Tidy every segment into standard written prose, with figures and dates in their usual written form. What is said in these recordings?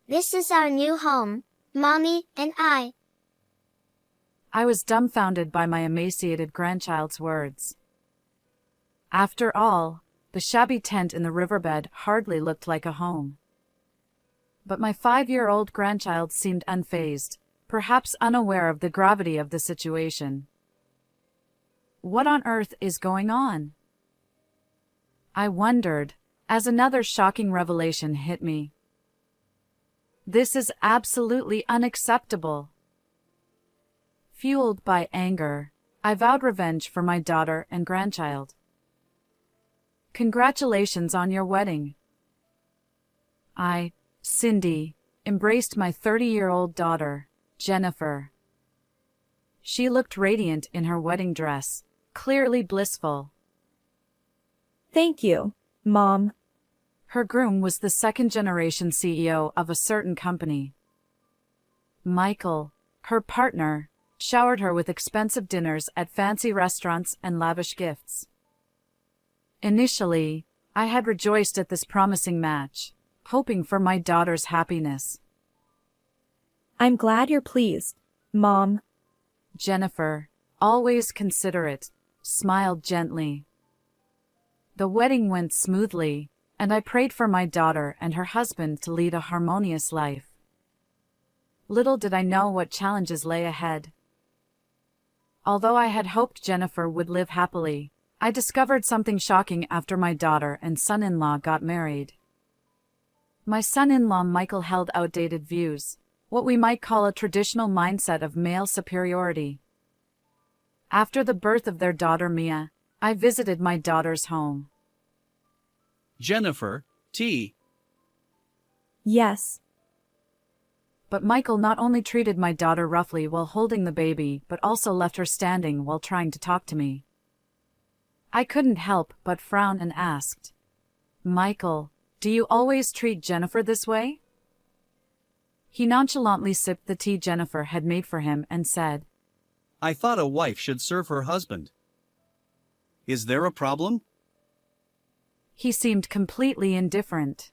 This is our new home, Mommy and I. I was dumbfounded by my emaciated grandchild's words. After all, the shabby tent in the riverbed hardly looked like a home. But my 5-year-old grandchild seemed unfazed, perhaps unaware of the gravity of the situation. What on earth is going on? I wondered, as another shocking revelation hit me. This is absolutely unacceptable. Fueled by anger, I vowed revenge for my daughter and grandchild. Congratulations on your wedding. I, Cindy, embraced my 30-year-old daughter, Jennifer. She looked radiant in her wedding dress, clearly blissful. Thank you, Mom. Her groom was the second-generation CEO of a certain company. Michael, her partner, showered her with expensive dinners at fancy restaurants and lavish gifts. Initially, I had rejoiced at this promising match, hoping for my daughter's happiness. I'm glad you're pleased, Mom. Jennifer, always considerate, smiled gently. The wedding went smoothly, and I prayed for my daughter and her husband to lead a harmonious life. Little did I know what challenges lay ahead. Although I had hoped Jennifer would live happily, I discovered something shocking after my daughter and son-in-law got married. My son-in-law Michael held outdated views, what we might call a traditional mindset of male superiority. After the birth of their daughter Mia, I visited my daughter's home. Jennifer, tea. Yes. But Michael not only treated my daughter roughly while holding the baby, but also left her standing while trying to talk to me. I couldn't help but frown and asked, "Michael, do you always treat Jennifer this way?" He nonchalantly sipped the tea Jennifer had made for him and said, I thought a wife should serve her husband. Is there a problem? He seemed completely indifferent.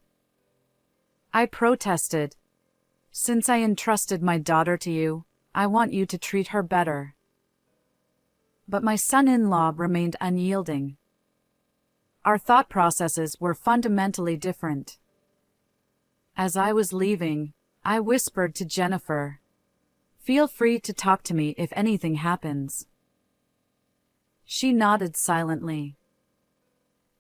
I protested. Since I entrusted my daughter to you, I want you to treat her better. But my son-in-law remained unyielding. Our thought processes were fundamentally different. As I was leaving, I whispered to Jennifer, "Feel free to talk to me if anything happens." She nodded silently.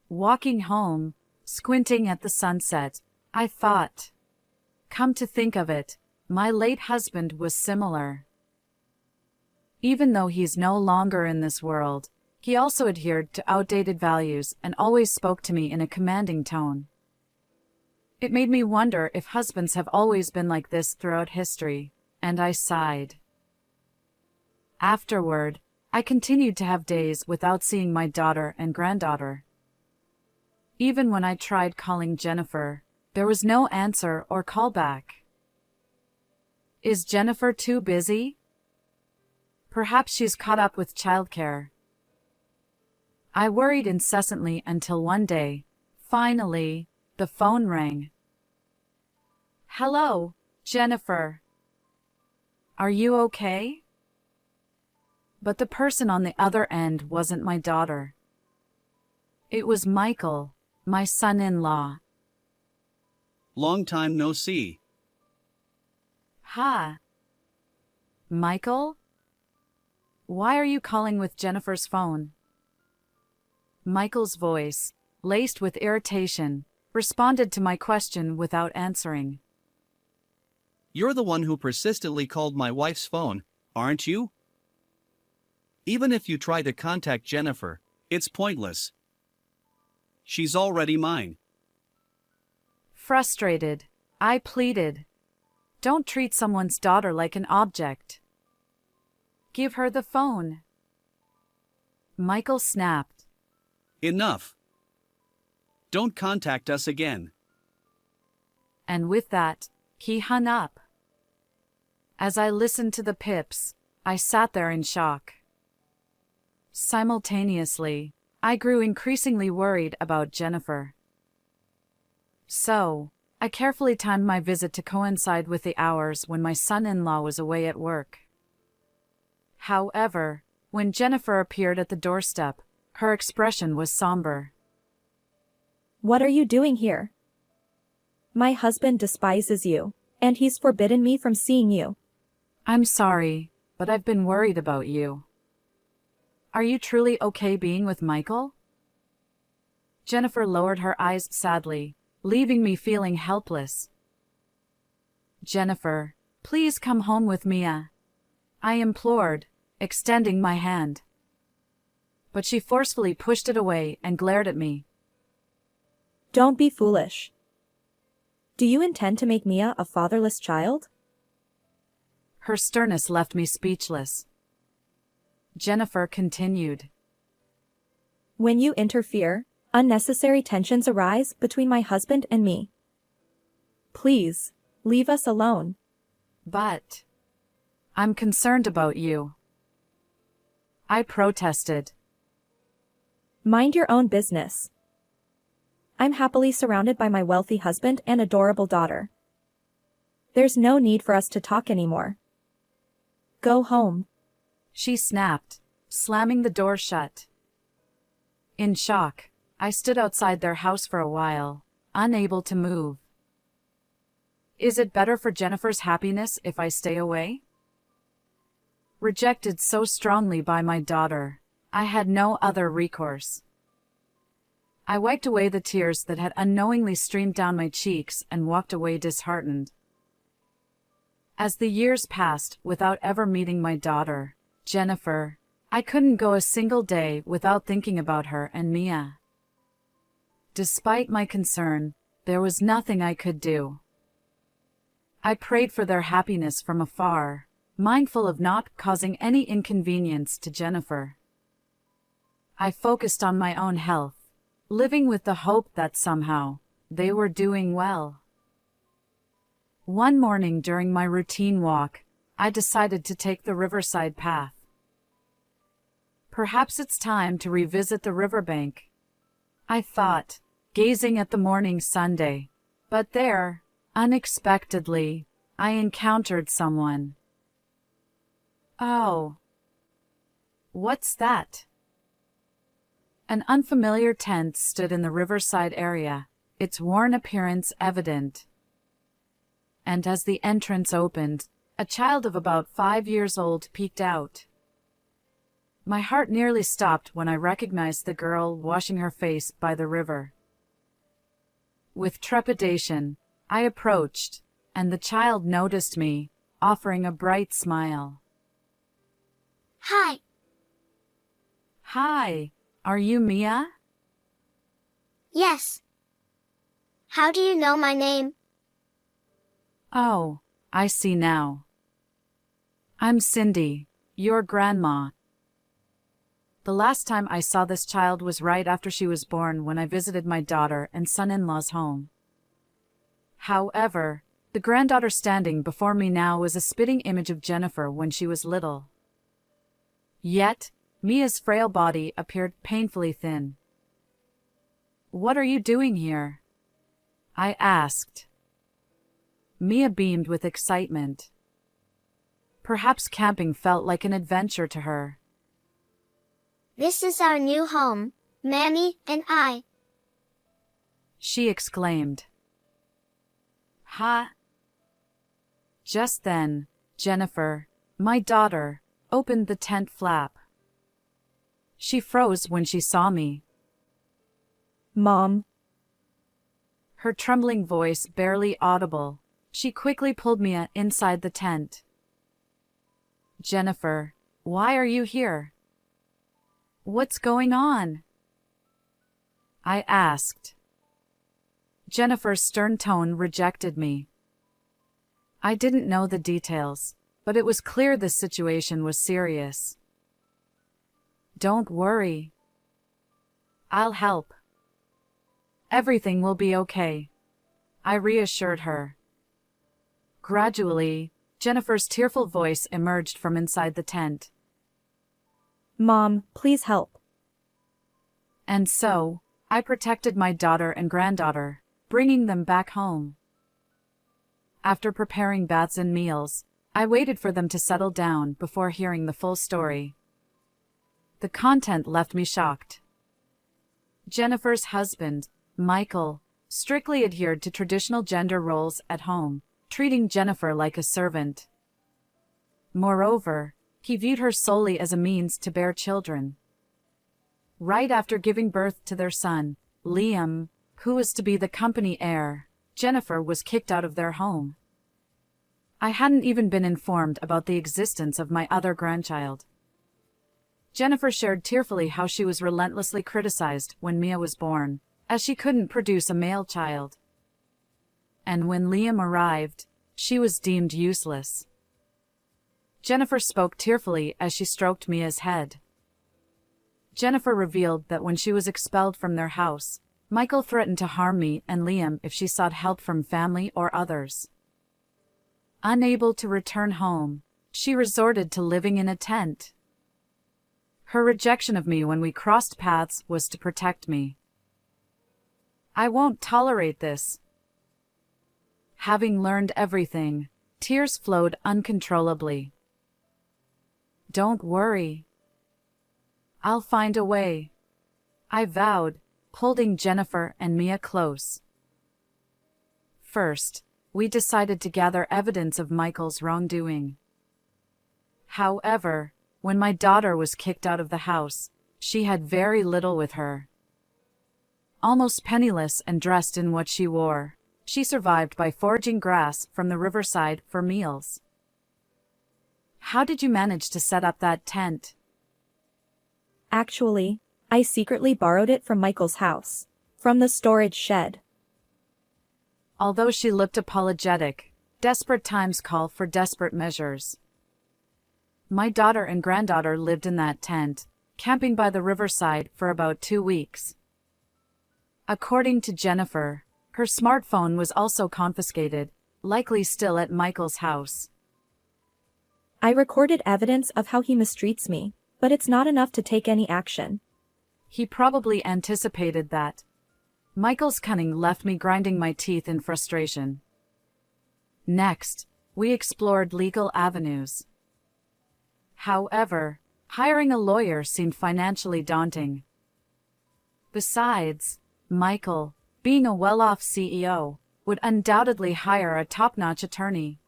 Walking home, squinting at the sunset, I thought, come to think of it, my late husband was similar. Even though he's no longer in this world, he also adhered to outdated values and always spoke to me in a commanding tone. It made me wonder if husbands have always been like this throughout history, and I sighed. Afterward, I continued to have days without seeing my daughter and granddaughter. Even when I tried calling Jennifer, there was no answer or callback. Is Jennifer too busy? Perhaps she's caught up with childcare. I worried incessantly until one day, finally, the phone rang. "Hello, Jennifer. Are you okay?" But the person on the other end wasn't my daughter. It was Michael, my son-in-law. Long time no see. Ha. Michael? Why are you calling with Jennifer's phone? Michael's voice, laced with irritation, responded to my question without answering. You're the one who persistently called my wife's phone, aren't you? Even if you try to contact Jennifer, it's pointless. She's already mine. Frustrated, I pleaded. Don't treat someone's daughter like an object. Give her the phone. Michael snapped. Enough. Don't contact us again. And with that, he hung up. As I listened to the pips, I sat there in shock. Simultaneously, I grew increasingly worried about Jennifer. So, I carefully timed my visit to coincide with the hours when my son-in-law was away at work. However, when Jennifer appeared at the doorstep, her expression was somber. What are you doing here? My husband despises you, and he's forbidden me from seeing you. I'm sorry, but I've been worried about you. Are you truly okay being with Michael? Jennifer lowered her eyes sadly, leaving me feeling helpless. Jennifer, please come home with Mia, I implored, extending my hand. But she forcefully pushed it away and glared at me. Don't be foolish. Do you intend to make Mia a fatherless child? Her sternness left me speechless. Jennifer continued. When you interfere, unnecessary tensions arise between my husband and me. Please, leave us alone. But I'm concerned about you, I protested. Mind your own business. I'm happily surrounded by my wealthy husband and adorable daughter. There's no need for us to talk anymore. Go home. She snapped, slamming the door shut. In shock, I stood outside their house for a while, unable to move. Is it better for Jennifer's happiness if I stay away? Rejected so strongly by my daughter, I had no other recourse. I wiped away the tears that had unknowingly streamed down my cheeks and walked away disheartened. As the years passed without ever meeting my daughter, Jennifer, I couldn't go a single day without thinking about her and Mia. Despite my concern, there was nothing I could do. I prayed for their happiness from afar, mindful of not causing any inconvenience to Jennifer. I focused on my own health, living with the hope that somehow they were doing well. One morning during my routine walk, I decided to take the riverside path. Perhaps it's time to revisit the riverbank, I thought, gazing at the morning sunday. But there, unexpectedly, I encountered someone. Oh. What's that? An unfamiliar tent stood in the riverside area, its worn appearance evident. And as the entrance opened, a child of about 5 years old peeked out. My heart nearly stopped when I recognized the girl washing her face by the river. With trepidation, I approached, and the child noticed me, offering a bright smile. Hi. Hi, are you Mia? Yes. How do you know my name? Oh, I see now. I'm Cindy, your grandma. The last time I saw this child was right after she was born when I visited my daughter and son-in-law's home. However, the granddaughter standing before me now was a spitting image of Jennifer when she was little. Yet, Mia's frail body appeared painfully thin. What are you doing here? I asked. Mia beamed with excitement. Perhaps camping felt like an adventure to her. This is our new home, Mammy and I. She exclaimed. Ha! Just then, Jennifer, my daughter, opened the tent flap. She froze when she saw me. Mom. Her trembling voice barely audible, she quickly pulled Mia inside the tent. Jennifer, why are you here? What's going on? I asked. Jennifer's stern tone rejected me. I didn't know the details, but it was clear this situation was serious. Don't worry. I'll help. Everything will be okay, I reassured her. Gradually, Jennifer's tearful voice emerged from inside the tent. Mom, please help. And so, I protected my daughter and granddaughter, bringing them back home. After preparing baths and meals, I waited for them to settle down before hearing the full story. The content left me shocked. Jennifer's husband, Michael, strictly adhered to traditional gender roles at home, treating Jennifer like a servant. Moreover, he viewed her solely as a means to bear children. Right after giving birth to their son, Liam, who was to be the company heir, Jennifer was kicked out of their home. I hadn't even been informed about the existence of my other grandchild. Jennifer shared tearfully how she was relentlessly criticized when Mia was born, as she couldn't produce a male child. And when Liam arrived, she was deemed useless. Jennifer spoke tearfully as she stroked Mia's head. Jennifer revealed that when she was expelled from their house, Michael threatened to harm me and Liam if she sought help from family or others. Unable to return home, she resorted to living in a tent. Her rejection of me when we crossed paths was to protect me. I won't tolerate this. Having learned everything, tears flowed uncontrollably. Don't worry. I'll find a way, I vowed, holding Jennifer and Mia close. First, we decided to gather evidence of Michael's wrongdoing. However, when my daughter was kicked out of the house, she had very little with her. Almost penniless and dressed in what she wore, she survived by foraging grass from the riverside for meals. How did you manage to set up that tent? Actually, I secretly borrowed it from Michael's house, from the storage shed. Although she looked apologetic, desperate times call for desperate measures. My daughter and granddaughter lived in that tent, camping by the riverside for about 2 weeks. According to Jennifer, her smartphone was also confiscated, likely still at Michael's house. I recorded evidence of how he mistreats me, but it's not enough to take any action. He probably anticipated that. Michael's cunning left me grinding my teeth in frustration. Next, we explored legal avenues. However, hiring a lawyer seemed financially daunting. Besides, Michael, being a well-off CEO, would undoubtedly hire a top-notch attorney.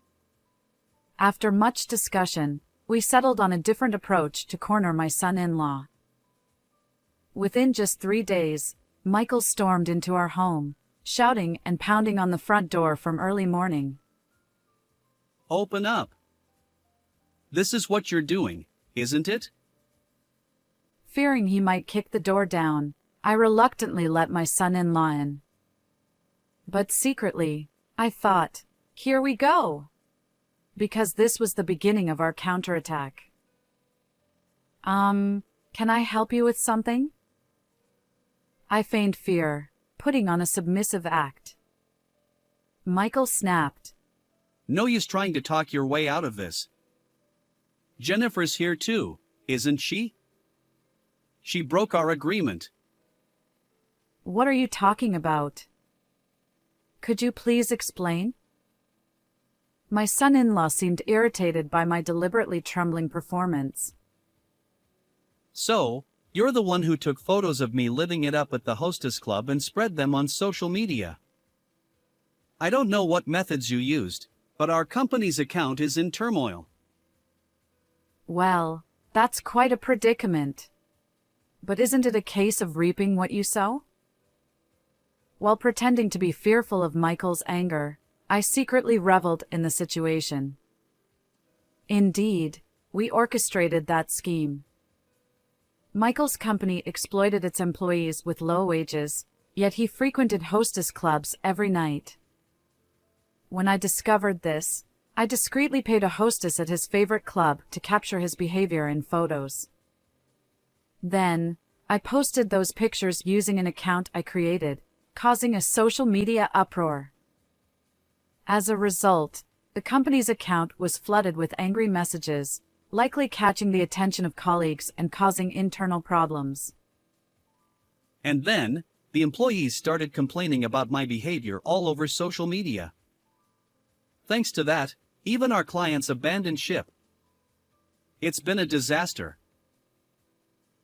After much discussion, we settled on a different approach to corner my son-in-law. Within just 3 days, Michael stormed into our home, shouting and pounding on the front door from early morning. Open up. This is what you're doing, isn't it? Fearing he might kick the door down, I reluctantly let my son-in-law in. But secretly, I thought, here we go! Because this was the beginning of our counterattack. Can I help you with something? I feigned fear, putting on a submissive act. Michael snapped. No use trying to talk your way out of this. Jennifer's here too, isn't she? She broke our agreement. What are you talking about? Could you please explain? My son-in-law seemed irritated by my deliberately trembling performance. So, you're the one who took photos of me living it up at the hostess club and spread them on social media. I don't know what methods you used, but our company's account is in turmoil. Well, that's quite a predicament. But isn't it a case of reaping what you sow? While pretending to be fearful of Michael's anger, I secretly reveled in the situation. Indeed, we orchestrated that scheme. Michael's company exploited its employees with low wages, yet he frequented hostess clubs every night. When I discovered this, I discreetly paid a hostess at his favorite club to capture his behavior in photos. Then, I posted those pictures using an account I created, causing a social media uproar. As a result, the company's account was flooded with angry messages, likely catching the attention of colleagues and causing internal problems. And then, the employees started complaining about my behavior all over social media. Thanks to that, even our clients abandoned ship. It's been a disaster.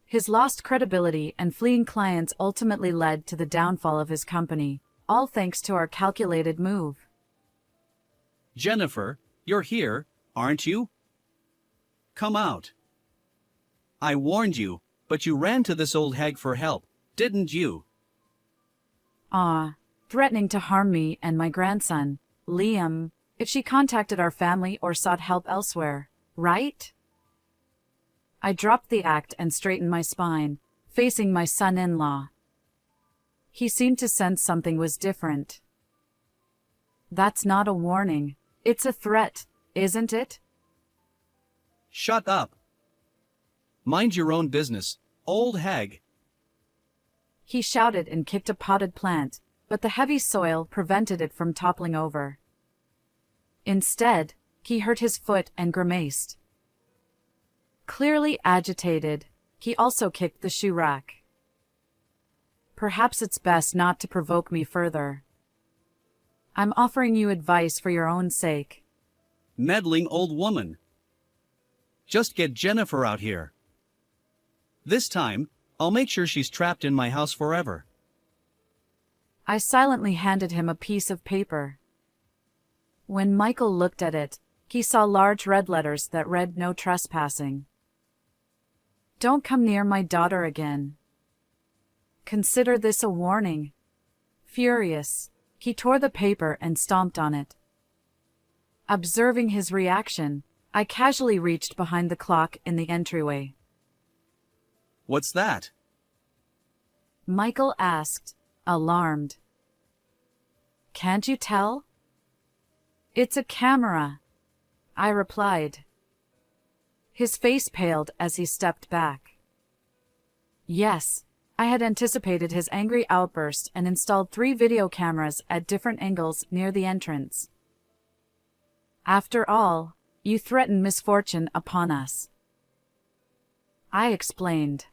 His lost credibility and fleeing clients ultimately led to the downfall of his company, all thanks to our calculated move. Jennifer, you're here, aren't you? Come out. I warned you, but you ran to this old hag for help, didn't you? Threatening to harm me and my grandson, Liam, if she contacted our family or sought help elsewhere, right? I dropped the act and straightened my spine, facing my son-in-law. He seemed to sense something was different. That's not a warning. It's a threat, isn't it? Shut up. Mind your own business, old hag. He shouted and kicked a potted plant, but the heavy soil prevented it from toppling over. Instead, he hurt his foot and grimaced. Clearly agitated, he also kicked the shoe rack. Perhaps it's best not to provoke me further. I'm offering you advice for your own sake. Meddling old woman. Just get Jennifer out here. This time, I'll make sure she's trapped in my house forever. I silently handed him a piece of paper. When Michael looked at it, he saw large red letters that read "No trespassing." Don't come near my daughter again. Consider this a warning. Furious, he tore the paper and stomped on it. Observing his reaction, I casually reached behind the clock in the entryway. What's that? Michael asked, alarmed. Can't you tell? It's a camera, I replied. His face paled as he stepped back. Yes, I had anticipated his angry outburst and installed 3 video cameras at different angles near the entrance. After all, you threatened misfortune upon us, I explained.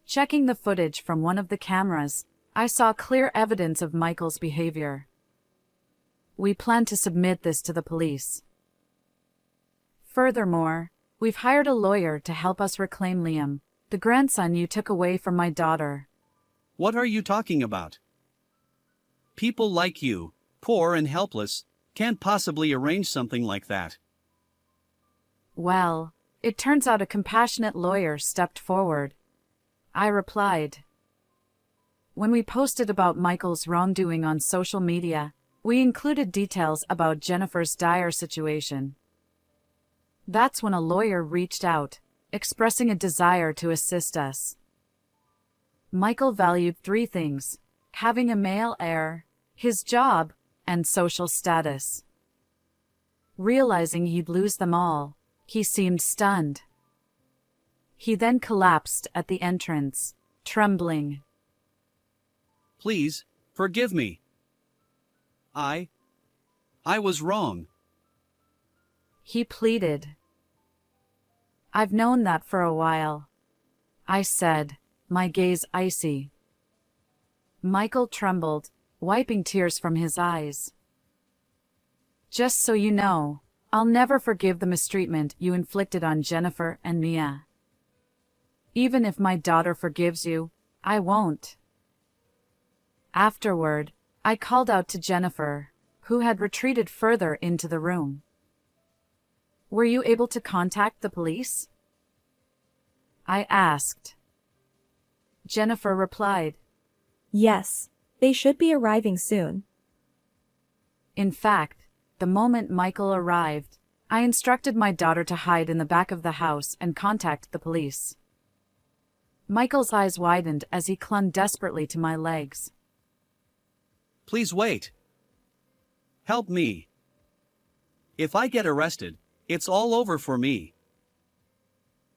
Checking the footage from one of the cameras, I saw clear evidence of Michael's behavior. We plan to submit this to the police. Furthermore, we've hired a lawyer to help us reclaim Liam, the grandson you took away from my daughter. What are you talking about? People like you, poor and helpless, can't possibly arrange something like that. Well, it turns out a compassionate lawyer stepped forward, I replied. When we posted about Michael's wrongdoing on social media, we included details about Jennifer's dire situation. That's when a lawyer reached out, expressing a desire to assist us. Michael valued 3 things: having a male heir, his job, and social status. Realizing he'd lose them all, he seemed stunned. He then collapsed at the entrance, trembling. Please, forgive me. I was wrong. He pleaded. I've known that for a while, I said, my gaze icy. Michael trembled, wiping tears from his eyes. Just so you know, I'll never forgive the mistreatment you inflicted on Jennifer and Mia. Even if my daughter forgives you, I won't. Afterward, I called out to Jennifer, who had retreated further into the room. Were you able to contact the police? I asked. Jennifer replied, Yes, they should be arriving soon. In fact, the moment Michael arrived, I instructed my daughter to hide in the back of the house and contact the police. Michael's eyes widened as he clung desperately to my legs. Please wait. Help me. If I get arrested, it's all over for me.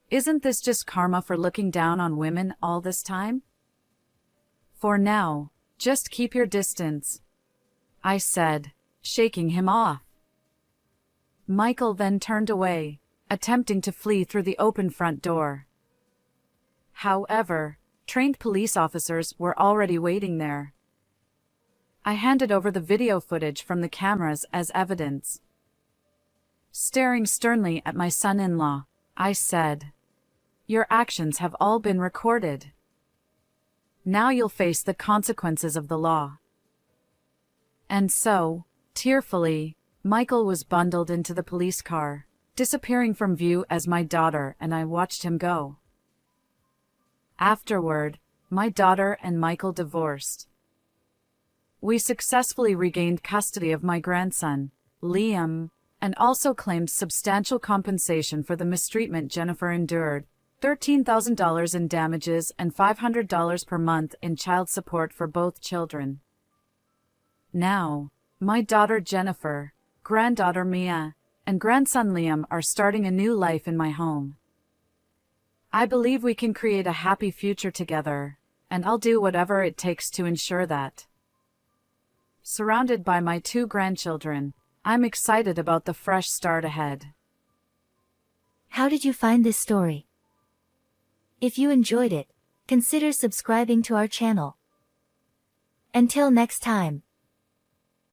Isn't this just karma for looking down on women all this time? For now, just keep your distance, I said, shaking him off. Michael then turned away, attempting to flee through the open front door. However, trained police officers were already waiting there. I handed over the video footage from the cameras as evidence. Staring sternly at my son-in-law, I said, "Your actions have all been recorded. Now you'll face the consequences of the law." And so, tearfully, Michael was bundled into the police car, disappearing from view as my daughter and I watched him go. Afterward, my daughter and Michael divorced. We successfully regained custody of my grandson, Liam, and also claimed substantial compensation for the mistreatment Jennifer endured, $13,000 in damages and $500 per month in child support for both children. Now, my daughter Jennifer, granddaughter Mia, and grandson Liam are starting a new life in my home. I believe we can create a happy future together, and I'll do whatever it takes to ensure that. Surrounded by my 2 grandchildren, I'm excited about the fresh start ahead. How did you find this story? If you enjoyed it, consider subscribing to our channel. Until next time.